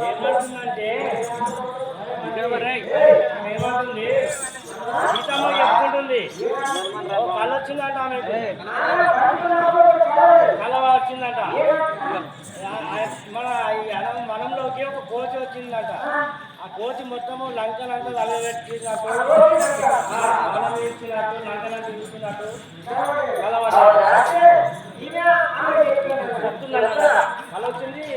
ఏమంటుందంటే ఏమంటుంది సీతమ్మ చెప్పుకుంటుంది కళ వచ్చిందంట ఆమెకు కళ వచ్చిందంట మన ఈ మనంలోకి ఒక కోచి వచ్చిందంట ఆ కోచి మొత్తము లంకలంతా తలబెట్టినట్టు మనం ఇచ్చినట్టు లంకలంతా చూస్తున్నట్టు కళ చెప్తున్నాను కళ వచ్చింది